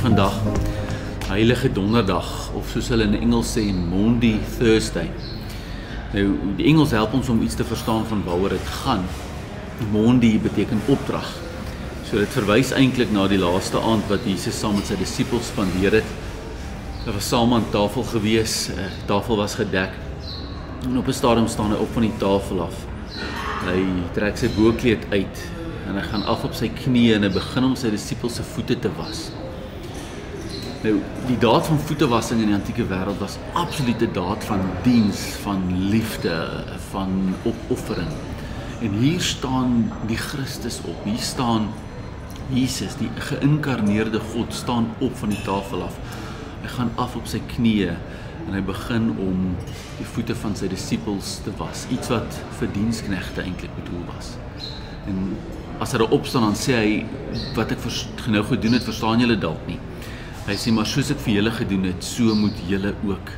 Vandag, Heilige Donderdag, of soos hulle in Engels sê, Maundy Thursday. Nou, die Engels help ons om iets te verstaan van waaroor dit gaan. Maundy beteken opdrag. So dit verwys eintlik na die laaste aand wat Jesus saam met sy disippels spandeer het. Hulle was saam aan tafel gewees, tafel was gedek. En op 'n stadium staan hy op van die tafel af. Hy trek sy boekleed uit en hy gaan af op sy knieë en hy begin om sy disippels se voete te was. Nou, die daad van voetewassing in die antieke wêreld was absolute daad van diens, van liefde, van opoffering. En hier staan die Christus op. Hier staan Jesus, die geïnkarneerde God, staan op van die tafel af. Hy gaan af op sy knieë en hy begin om die voete van sy disippels te was. Iets wat vir diensknegte eintlik bedoel was. En as hy daar opstaan, dan sê hy, wat ek nou gedoen het, verstaan julle dalk nie. Hy sê, maar soos ek vir julle gedoen het, so moet julle ook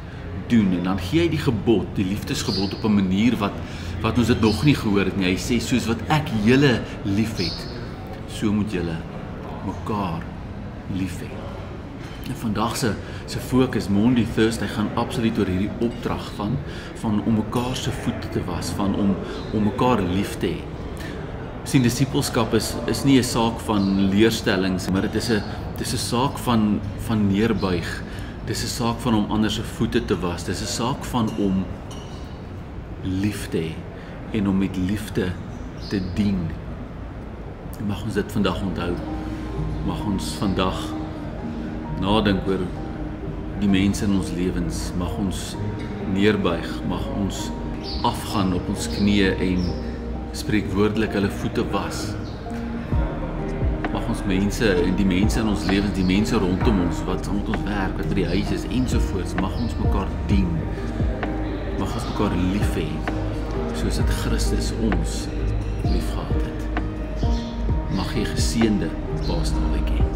doen. En dan gee hy die gebod, die liefdesgebod op 'n manier wat ons dit nog nie gehoor het nie. Hy sê, soos wat ek julle lief het, so moet julle mekaar lief hê. En vandag se fokus, Maundy Thursday, gaan absoluut oor hierdie opdrag van om mekaar se voete te was, van om mekaar lief te hê. Sien, disippelskap is nie 'n saak van leerstellings, maar dit is 'n saak van neerbuig. Dit is 'n saak van om ander se voete te was. Dit is 'n saak van om lief te hê en om met liefde te dien. Mag ons dit vandag onthou. Mag ons vandag nadink oor die mense in ons lewens. Mag ons neerbuig, mag ons afgaan op ons knieë en spreekwoordelik hulle voete was. Mag ons mense en die mense in ons lewens, die mense rondom ons, wat rond ons werk, wat by die huis is ensovoorts, mag ons mekaar dien. Mag ons mekaar lief hê, soos dit Christus ons lief gehad het. Mag jy geseënde Paasnaweek hê.